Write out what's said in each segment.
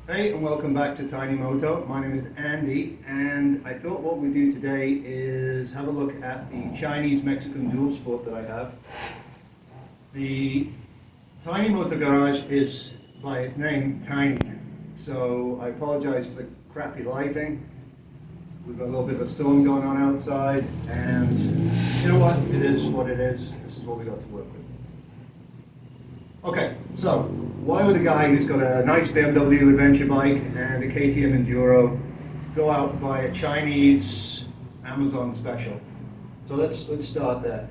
Hey, and welcome back to Tiny Moto. My name is Andy, and I thought what we'd do today is have a look at the Chinese-Mexican dual sport that I have. The Tiny Moto Garage is, by its name, tiny. So I apologize for the crappy lighting. We've got a little bit of a storm going on outside, and you know what? It is what it is. This is what we got to work with. Okay, so why would a guy who's got a nice BMW adventure bike and a KTM Enduro go out and buy a Chinese Amazon special? So let's start there.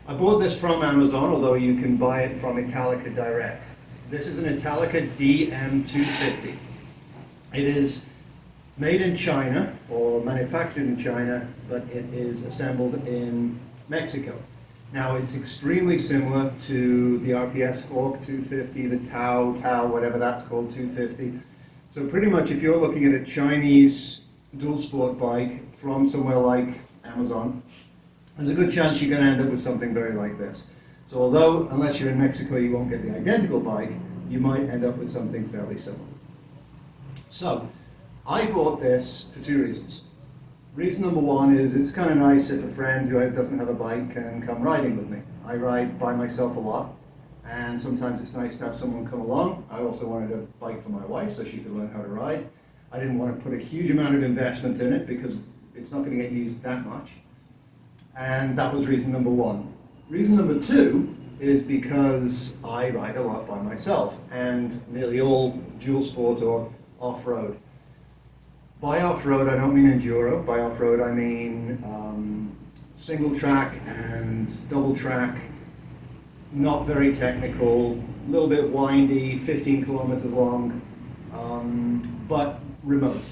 I bought this from Amazon, although you can buy it from Italika direct. This is an Italika DM250. It is made in China, or manufactured in China, but it is assembled in Mexico. Now, it's extremely similar to the RPS Hawk250, the TAO, whatever that's called, 250. So pretty much if you're looking at a Chinese dual sport bike from somewhere like Amazon, there's a good chance you're going to end up with something very like this. So although, unless you're in Mexico, you won't get the identical bike, you might end up with something fairly similar. So, I bought this for two reasons. Reason number one is it's kind of nice if a friend who doesn't have a bike can come riding with me. I ride by myself a lot, and sometimes it's nice to have someone come along. I also wanted a bike for my wife so she could learn how to ride. I didn't want to put a huge amount of investment in it because it's not going to get used that much. And that was reason number one. Reason number two is because I ride a lot by myself, and nearly all dual sport or off-road. By off-road, I don't mean enduro. By off-road, I mean single track and double track, not very technical, a little bit windy, 15 kilometers long, but remote.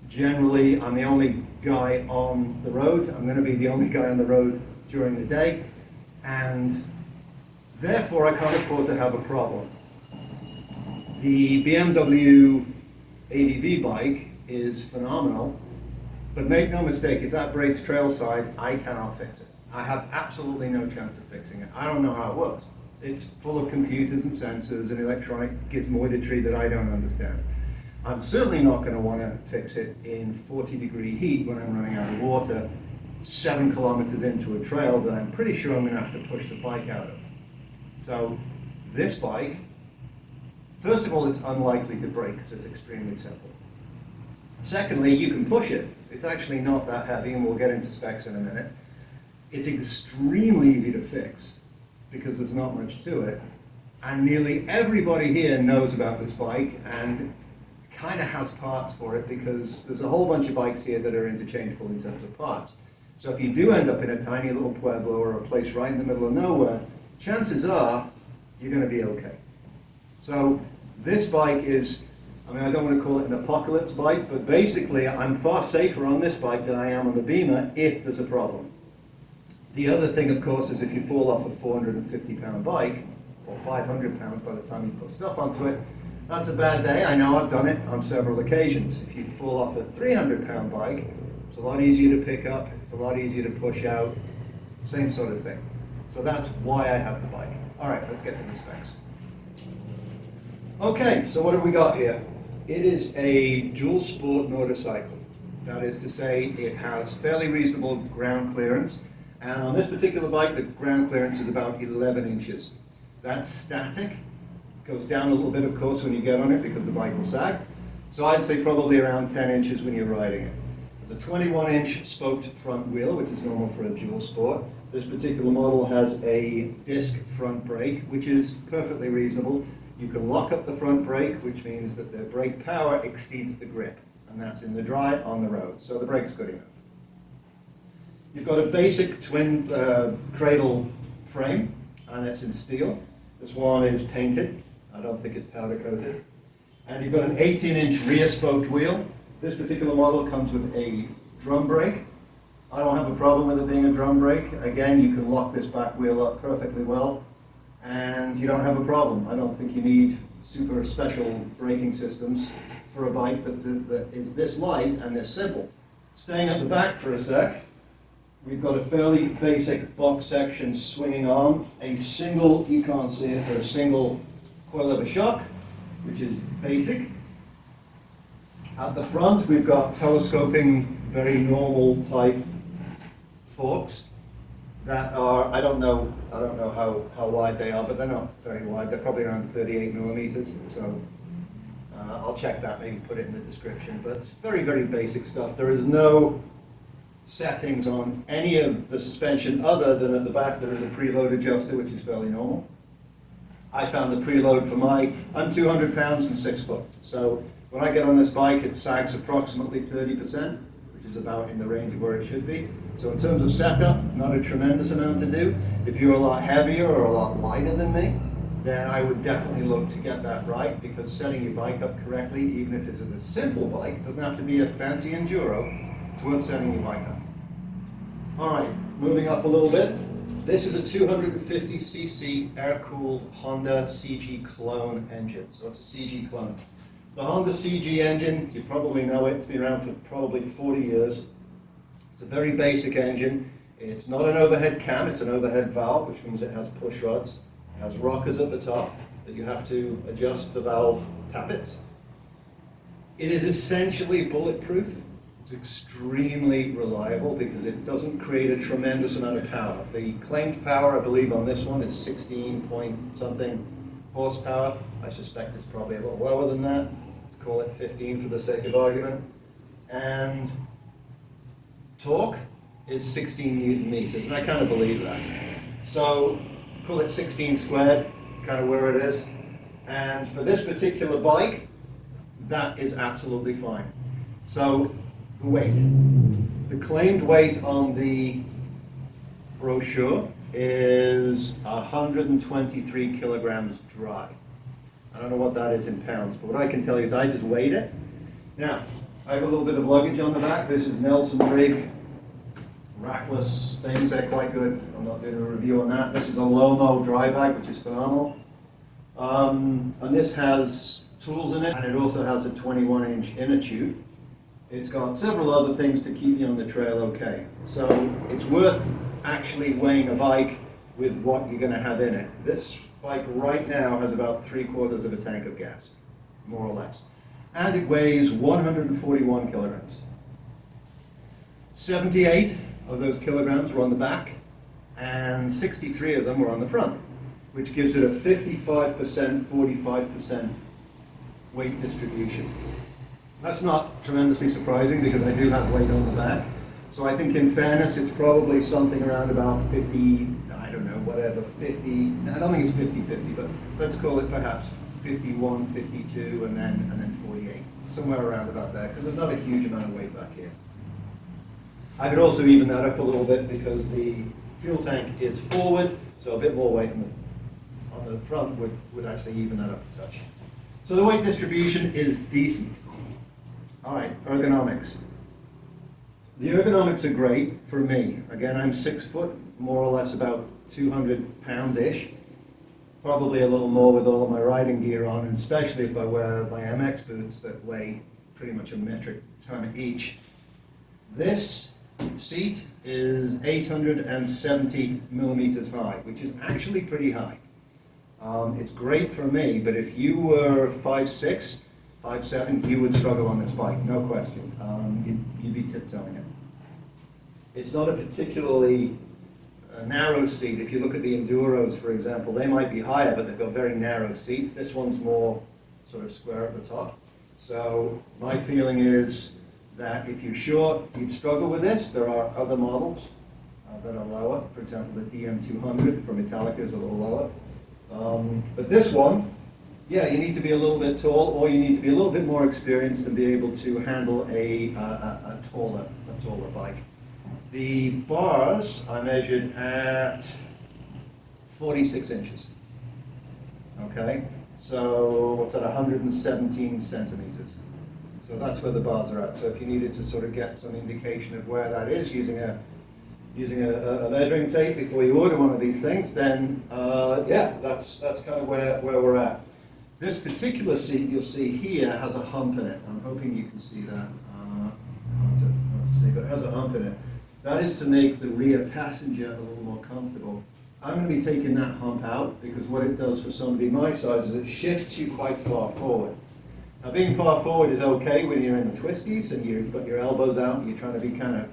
Generally, I'm the only guy on the road. I'm going to be the only guy on the road during the day, and therefore I can't afford to have a problem. The BMW ADV bike is phenomenal, but make no mistake, if that breaks trailside, I cannot fix it. I have absolutely no chance of fixing it. I don't know how it works. It's full of computers and sensors and electronic gizmoidetry that I don't understand. I'm certainly not going to want to fix it in 40-degree heat when I'm running out of water 7 kilometers into a trail that I'm pretty sure I'm going to have to push the bike out of. So this bike, first of all, it's unlikely to break because it's extremely simple. Secondly, you can push it. It's actually not that heavy, and we'll get into specs in a minute. It's extremely easy to fix because there's not much to it. And nearly everybody here knows about this bike and kind of has parts for it because there's a whole bunch of bikes here that are interchangeable in terms of parts. So if you do end up in a tiny little pueblo or a place right in the middle of nowhere, chances are you're going to be okay. So this bike is, I don't want to call it an apocalypse bike, but basically I'm far safer on this bike than I am on the Beamer if there's a problem. The other thing, of course, is if you fall off a 450-pound bike, or 500 pounds by the time you put stuff onto it, that's a bad day. I know, I've done it on several occasions. If you fall off a 300-pound bike, it's a lot easier to pick up, it's a lot easier to push out, same sort of thing. So that's why I have the bike. All right, let's get to the specs. Okay, so what have we got here? It is a dual sport motorcycle. That is to say, it has fairly reasonable ground clearance. And on this particular bike, the ground clearance is about 11 inches. That's static. Goes down a little bit, of course, when you get on it because the bike will sag. So I'd say probably around 10 inches when you're riding it. There's a 21-inch spoked front wheel, which is normal for a dual sport. This particular model has a disc front brake, which is perfectly reasonable. You can lock up the front brake, which means that the brake power exceeds the grip, and that's in the dry on the road, so the brake's good enough. You've got a basic twin cradle frame, and it's in steel. This one is painted. I don't think it's powder coated. And you've got an 18-inch rear spoked wheel. This particular model comes with a drum brake. I don't have a problem with it being a drum brake. Again, you can lock this back wheel up perfectly well, and you don't have a problem. I don't think you need super special braking systems for a bike that is this light and this simple. Staying at the back for a sec, we've got a fairly basic box section swinging arm, a single, you can't see it, but a single coil of a shock, which is basic. At the front, we've got telescoping, very normal type forks that are, I don't know how wide they are, but they're not very wide. They're probably around 38 millimeters. So I'll check that, maybe put it in the description. But it's very, very basic stuff. There is no settings on any of the suspension other than at the back there is a preload adjuster, which is fairly normal. I found the preload for I'm 200 pounds and 6 foot. So when I get on this bike, it sags approximately 30%, which is about in the range of where it should be. So in terms of setup, not a tremendous amount to do. If you're a lot heavier or a lot lighter than me, then I would definitely look to get that right, because setting your bike up correctly, even if it's a simple bike, doesn't have to be a fancy Enduro, it's worth setting your bike up. All right, moving up a little bit. This is a 250cc air-cooled Honda CG clone engine. So it's a CG clone. The Honda CG engine, you probably know it, it's been around for probably 40 years. It's a very basic engine. It's not an overhead cam, it's an overhead valve, which means it has push rods. It has rockers at the top that you have to adjust the valve tappets. It is essentially bulletproof. It's extremely reliable because it doesn't create a tremendous amount of power. The claimed power, I believe, on this one is 16 point something horsepower. I suspect it's probably a little lower than that. Let's call it 15 for the sake of argument. And torque is 16 newton meters, and I kind of believe that. So call it 16 squared, it's kind of where it is. And for this particular bike, that is absolutely fine. So the weight. The claimed weight on the brochure is 123 kilograms dry. I don't know what that is in pounds, but what I can tell you is I just weighed it. Now, I have a little bit of luggage on the back. This is Nelson Rig rackless things. They're quite good. I'm not doing a review on that. This is a Lomo dry bag, which is phenomenal. And this has tools in it, and it also has a 21-inch inner tube. It's got several other things to keep you on the trail okay. So it's worth actually weighing a bike with what you're going to have in it. This bike right now has about 3/4 of a tank of gas, more or less. And it weighs 141 kilograms. 78 of those kilograms were on the back, and 63 of them were on the front, which gives it a 55%, 45% weight distribution. That's not tremendously surprising because I do have weight on the back. So I think in fairness, it's probably something around about 50, I don't know, whatever, 50, I don't think it's 50-50, but let's call it perhaps 51, 52, and then 48, somewhere around about there, because there's not a huge amount of weight back here. I could also even that up a little bit because the fuel tank is forward, so a bit more weight on the front would actually even that up a touch. So the weight distribution is decent. All right, ergonomics. The ergonomics are great for me. Again, I'm 6 foot, more or less about 200 pounds-ish. Probably a little more with all of my riding gear on, and especially if I wear my MX boots that weigh pretty much a metric ton each. This seat is 870 millimeters high, which is actually pretty high. It's great for me, but if you were 5'6", 5'7", you would struggle on this bike, no question. You'd be tiptoeing it. It's not a particularly narrow seat. If you look at the Enduros, for example, they might be higher, but they've got very narrow seats. This one's more sort of square at the top. So my feeling is that if you're short, you'd struggle with this. There are other models that are lower. For example, the DM250 from Italika is a little lower. But this one, yeah, you need to be a little bit tall, or you need to be a little bit more experienced and be able to handle a taller bike. The bars I measured at 46 inches. Okay, so what's that, 117 centimeters. So that's where the bars are at. So if you needed to sort of get some indication of where that is using a measuring tape before you order one of these things, then yeah, that's kind of where we're at. This particular seat you'll see here has a hump in it. I'm hoping you can see that. Hard to see, but it has a hump in it. That is to make the rear passenger a little more comfortable. I'm going to be taking that hump out because what it does for somebody my size is it shifts you quite far forward. Now being far forward is okay when you're in the twisties and you've got your elbows out and you're trying to be kind of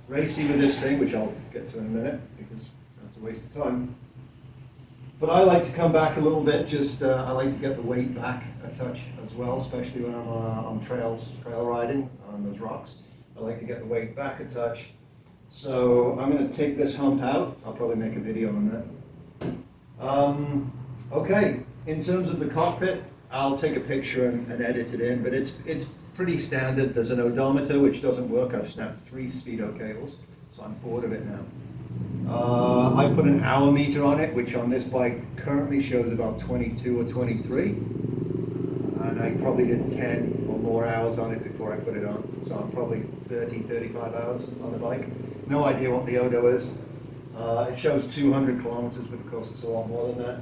racy with this thing, which I'll get to in a minute because that's a waste of time. But I like to come back a little bit, I like to get the weight back a touch as well, especially when I'm on trail riding on those rocks. I like to get the weight back a touch. So I'm going to take this hump out. I'll probably make a video on that. Okay, in terms of the cockpit, I'll take a picture and edit it in, but it's pretty standard. There's an odometer which doesn't work. I've snapped 3 speedo cables, so I'm bored of it now. I put an hour meter on it, which on this bike currently shows about 22 or 23. And I probably did 10 or more hours on it before I put it on. So I'm probably 30, 35 hours on the bike. No idea what the odo is. It shows 200 kilometers, but of course it's a lot more than that.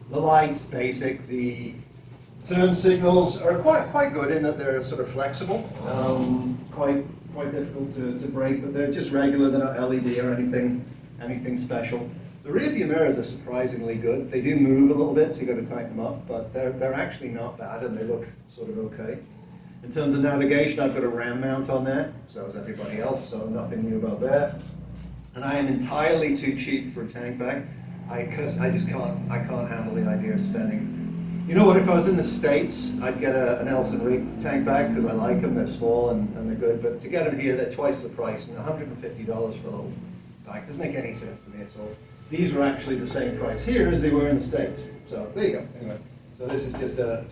The lights, basic. The turn signals are quite good in that they're sort of flexible. Quite difficult to break, but they're just regular. They're not LED or anything special. The rear view mirrors are surprisingly good. They do move a little bit, so you've got to tighten them up, but they're actually not bad, and they look sort of okay. In terms of navigation, I've got a RAM mount on there, so as everybody else, so nothing new about that. And I am entirely too cheap for a tank bag. I can't handle the idea of spending. You know what, if I was in the States, I'd get an Elson Rig tank bag because I like them, they're small and they're good, but to get them here, they're twice the price, and $150 for a little bag doesn't make any sense to me at all. These are actually the same price here as they were in the States, so there you go. Anyway, so this is just a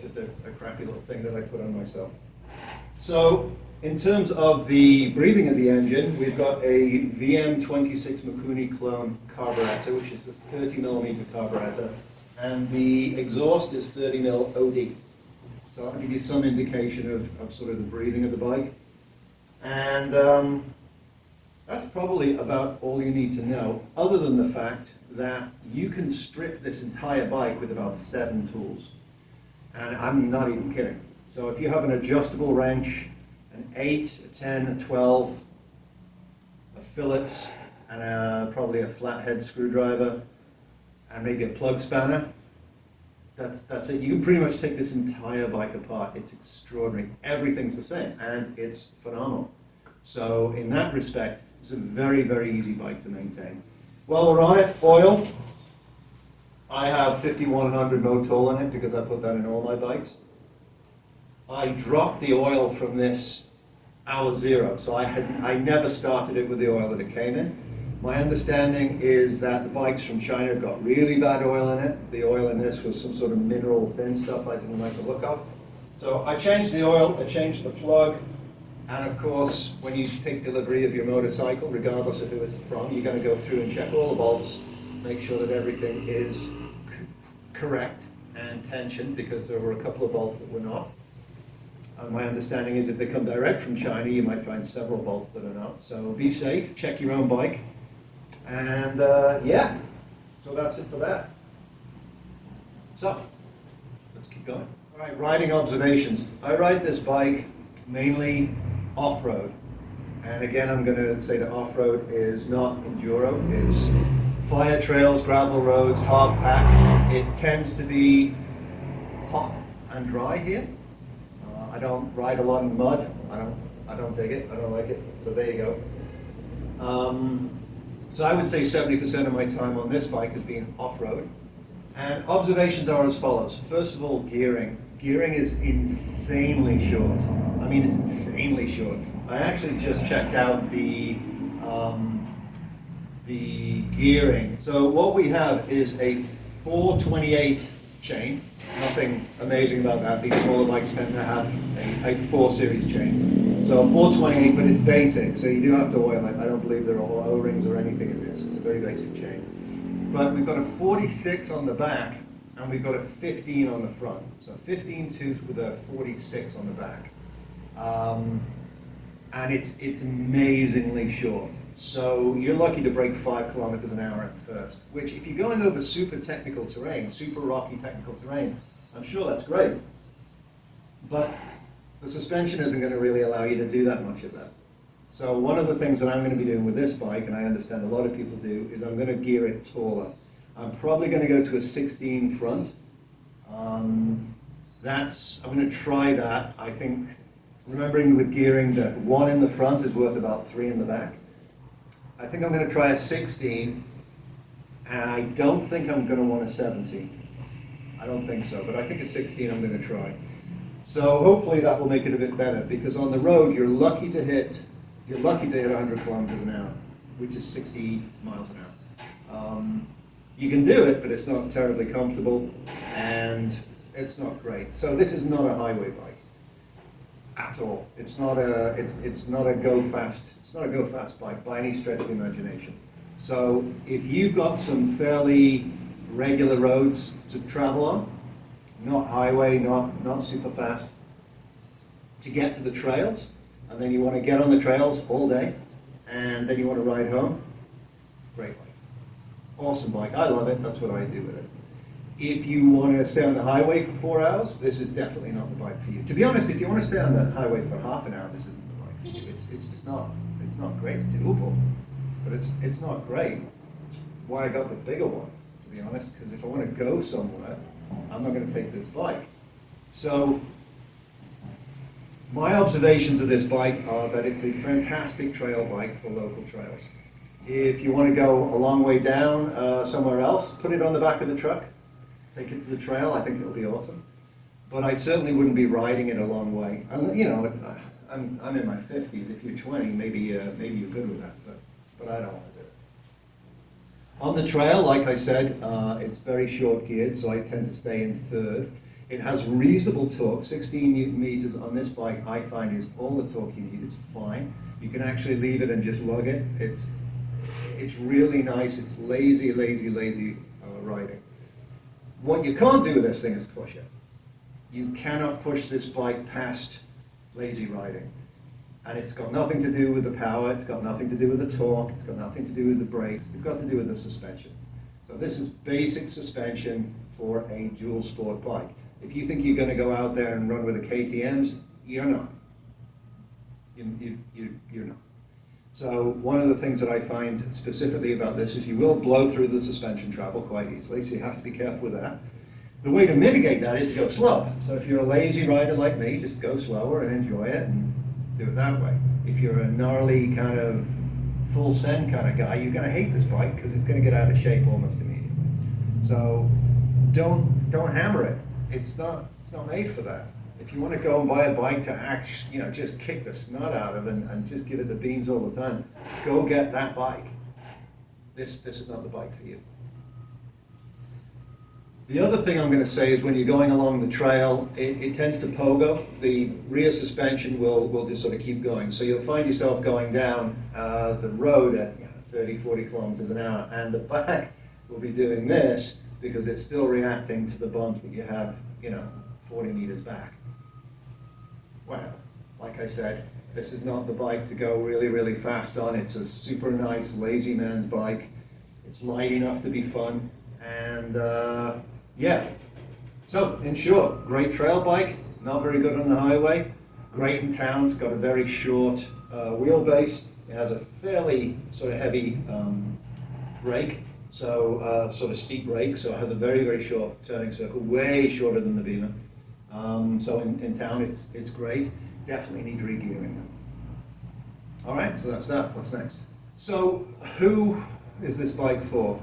crappy little thing that I put on myself. So, in terms of the breathing of the engine, we've got a VM26 Mikuni clone carburetor, which is the 30mm carburetor. And the exhaust is 30mm OD. So that'll give you some indication of sort of the breathing of the bike. And that's probably about all you need to know, other than the fact that you can strip this entire bike with about 7 tools. And I'm not even kidding. So if you have an adjustable wrench, an 8, a 10, a 12, a Phillips, and probably a flathead screwdriver, and maybe a plug spanner, that's it. You can pretty much take this entire bike apart. It's extraordinary. Everything's the same, and it's phenomenal. So in that respect, it's a very, very easy bike to maintain. While we're on it, oil. I have 5100 Moto in it because I put that in all my bikes. I dropped the oil from this hour zero, so I never started it with the oil that it came in. My understanding is that the bikes from China have got really bad oil in it. The oil in this was some sort of mineral thin stuff I didn't like the look of. So I changed the oil, I changed the plug, and of course, when you take delivery of your motorcycle, regardless of who it's from, you're going to go through and check all the bolts, make sure that everything is correct and tensioned, because there were a couple of bolts that were not. My understanding is if they come direct from China, you might find several bolts that are not. So be safe, check your own bike. And yeah, so that's it for that. So, let's keep going. All right, riding observations. I ride this bike mainly off-road. And again, I'm going to say that off-road is not enduro. It's fire trails, gravel roads, hard pack. It tends to be hot and dry here. I don't ride a lot in mud. I don't dig it. I don't like it. So there you go. So I would say 70% of my time on this bike has been off-road. And observations are as follows. First of all, gearing. Gearing is insanely short. I mean, it's insanely short. I actually just checked out the gearing. So what we have is a 428 chain. Nothing amazing about that. These smaller bikes tend to have a 4 series chain. So 428, but it's basic, so you do have to oil it. I don't believe there are O-rings or anything in this. It's a very basic chain. But we've got a 46 on the back, and we've got a 15 on the front. So 15 tooth with a 46 on the back. And it's amazingly short. So you're lucky to break 5 kilometers an hour at first, which if you're going over super technical terrain, super rocky technical terrain, I'm sure that's great. But the suspension isn't going to really allow you to do that much of that. So one of the things that I'm going to be doing with this bike, and I understand a lot of people do, is I'm going to gear it taller. I'm probably going to go to a 16 front. I'm going to try that. I think, remembering with gearing that 1 in the front is worth about 3 in the back. I think I'm going to try a 16, and I don't think I'm going to want a 17. I don't think so, but I think a 16 I'm going to try. So hopefully that will make it a bit better, because on the road you're lucky to hit 100 kilometers an hour, which is 60 miles an hour. You can do it, but it's not terribly comfortable, and it's not great. So this is not a highway bike at all. It's not a go fast bike by any stretch of the imagination. So if you've got some fairly regular roads to travel on, not highway, not super fast, to get to the trails, and then you want to get on the trails all day, and then you want to ride home, great bike. Awesome bike. I love it. That's what I do with it. If you want to stay on the highway for 4 hours, this is definitely not the bike for you. To be honest, if you want to stay on the highway for half an hour, this isn't the bike for you. It's just not. It's not great. It's doable, but it's not great. It's why I got the bigger one, to be honest, because if I want to go somewhere, I'm not going to take this bike. So my observations of this bike are that it's a fantastic trail bike for local trails. If you want to go a long way down somewhere else, put it on the back of the truck, take it to the trail. I think it'll be awesome. But I certainly wouldn't be riding it a long way. You know, I'm in my 50s. If you're 20, maybe you're good with that, but I don't want to do it. On the trail, like I said, it's very short geared, so I tend to stay in third. It has reasonable torque. 16 Newton meters on this bike, I find, is all the torque you need. It's fine. You can actually leave it and just lug it. It's really nice. It's lazy riding. What you can't do with this thing is push it. You cannot push this bike past lazy riding. And it's got nothing to do with the power, it's got nothing to do with the torque, it's got nothing to do with the brakes, it's got to do with the suspension. So this is basic suspension for a dual sport bike. If you think you're going to go out there and run with the KTMs, you're not. You're not. So one of the things that I find specifically about this is you will blow through the suspension travel quite easily, so you have to be careful with that. The way to mitigate that is to go slow. So if you're a lazy rider like me, just go slower and enjoy it and do it that way. If you're a gnarly kind of full send kind of guy, you're going to hate this bike because it's going to get out of shape almost immediately. So don't hammer it. It's not made for that. If you want to go and buy a bike to just kick the snot out of and just give it the beans all the time, go get that bike. This is not the bike for you. The other thing I'm going to say is when you're going along the trail, it tends to pogo. The rear suspension will just sort of keep going. So you'll find yourself going down the road at 30, 40 kilometers an hour, and the back will be doing this because it's still reacting to the bump that you have, 40 meters back. Well, like I said, this is not the bike to go really, really fast on. It's a super nice, lazy man's bike. It's light enough to be fun, and yeah. So, in short, great trail bike, not very good on the highway, great in town. It's got a very short wheelbase. It has a fairly sort of heavy brake, so sort of steep brake, so it has a very, very short turning circle, way shorter than the Beamer. So in town it's great. Definitely need re-gearing. All right, so that's that. What's next? So who is this bike for?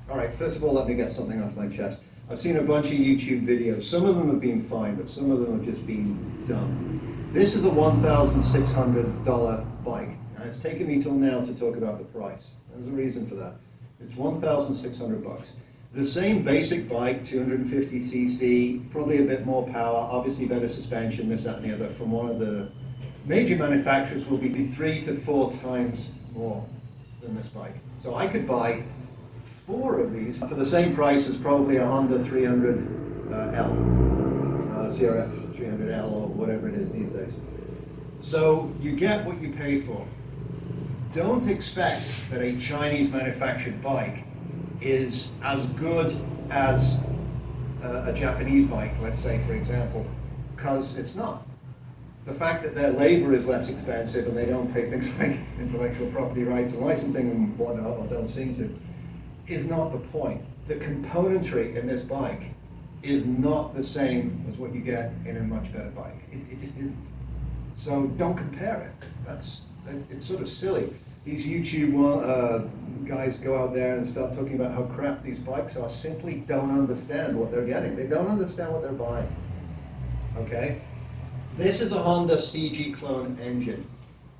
All right, first of all, let me get something off my chest. I've seen a bunch of YouTube videos. Some of them have been fine, but some of them have just been dumb. This is a $1,600 bike. And it's taken me till now to talk about the price. There's a reason for that. It's $1,600. The same basic bike, 250cc, probably a bit more power, obviously better suspension, this, that, and the other, from one of the major manufacturers will be 3 to 4 times more than this bike. So I could buy 4 of these for the same price as probably a Honda 300L, CRF 300L, or whatever it is these days. So you get what you pay for. Don't expect that a Chinese manufactured bike is as good as a Japanese bike, let's say, for example, because it's not. The fact that their labor is less expensive and they don't pay things like intellectual property rights and licensing and whatnot, or don't seem to, is not the point. the componentry in this bike is not the same as what you get in a much better bike. It just isn't. So don't compare it. It's sort of silly. These YouTube guys go out there and start talking about how crap these bikes are, simply don't understand what they're getting. They don't understand what they're buying. Okay? This is a Honda CG clone engine.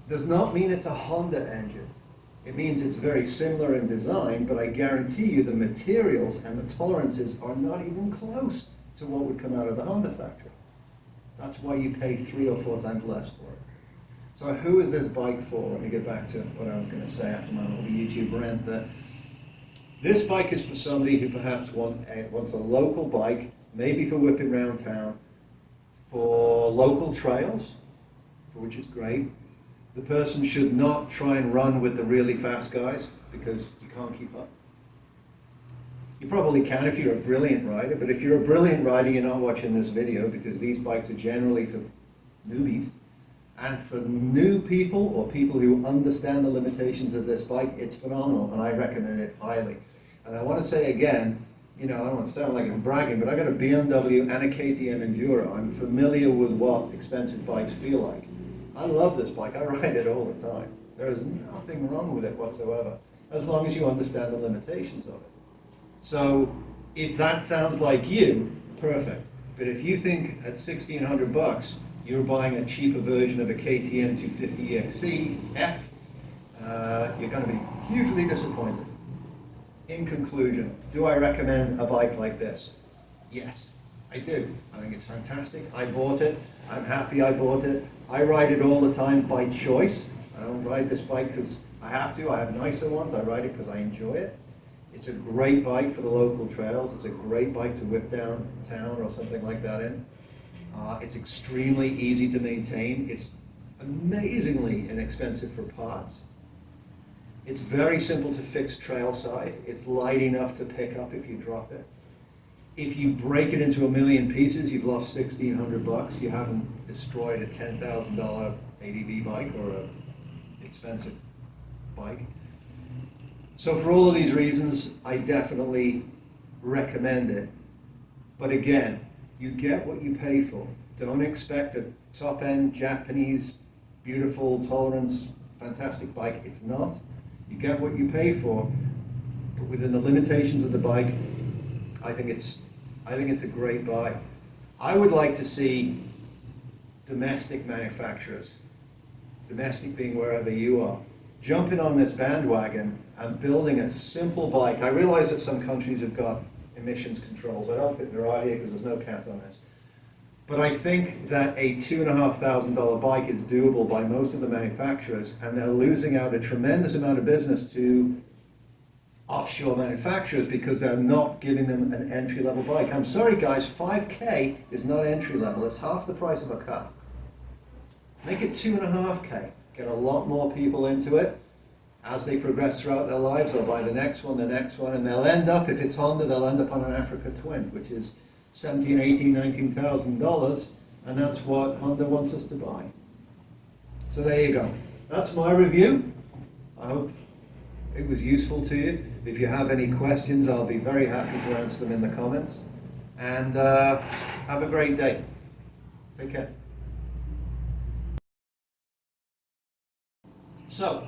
Does not mean it's a Honda engine. It means it's very similar in design, but I guarantee you the materials and the tolerances are not even close to what would come out of the Honda factory. That's why you pay 3 or 4 times less for it. So who is this bike for? Let me get back to what I was going to say after my little YouTube rant there. This bike is for somebody who perhaps wants a local bike, maybe for whipping around town, for local trails, for which is great. The person should not try and run with the really fast guys because you can't keep up. You probably can if you're a brilliant rider, but if you're a brilliant rider, you're not watching this video because these bikes are generally for newbies. And for new people or people who understand the limitations of this bike, it's phenomenal and I recommend it highly. And I want to say again, you know, I don't want to sound like I'm bragging, but I got a BMW and a KTM Enduro. I'm familiar with what expensive bikes feel like. I love this bike. I ride it all the time. There is nothing wrong with it whatsoever, as long as you understand the limitations of it. So if that sounds like you, perfect. But if you think at $1,600 you're buying a cheaper version of a KTM 250 XC F, you're going to be hugely disappointed. In conclusion, do I recommend a bike like this? Yes, I do. I think it's fantastic. I bought it. I'm happy I bought it. I ride it all the time by choice. I don't ride this bike because I have to. I have nicer ones. I ride it because I enjoy it. It's a great bike for the local trails. It's a great bike to whip down town or something like that in. It's extremely easy to maintain. It's amazingly inexpensive for parts. It's very simple to fix trail side. It's light enough to pick up if you drop it. If you break it into a million pieces, you've lost $1,600. You haven't destroyed a $10,000 ADV bike or an expensive bike. So for all of these reasons, I definitely recommend it. But again, you get what you pay for. Don't expect a top-end Japanese, beautiful, tolerance, fantastic bike. It's not. You get what you pay for, but within the limitations of the bike, I think it's a great buy. I would like to see domestic manufacturers, domestic being wherever you are, jumping on this bandwagon and building a simple bike. I realize that some countries have got emissions controls. I don't think there are here because there's no cat on this. But I think that a $2,500 bike is doable by most of the manufacturers, and they're losing out a tremendous amount of business to offshore manufacturers because they're not giving them an entry-level bike. I'm sorry guys, $5K is not entry-level. It's half the price of a car. Make it $2.5K. Get a lot more people into it. As they progress throughout their lives, they'll buy the next one, and they'll end up, if it's Honda, they'll end up on an Africa Twin, which is $17,000, $18,000, $19,000, and that's what Honda wants us to buy. So there you go. That's my review. I hope it was useful to you. If you have any questions, I'll be very happy to answer them in the comments. And have a great day. Take care. So,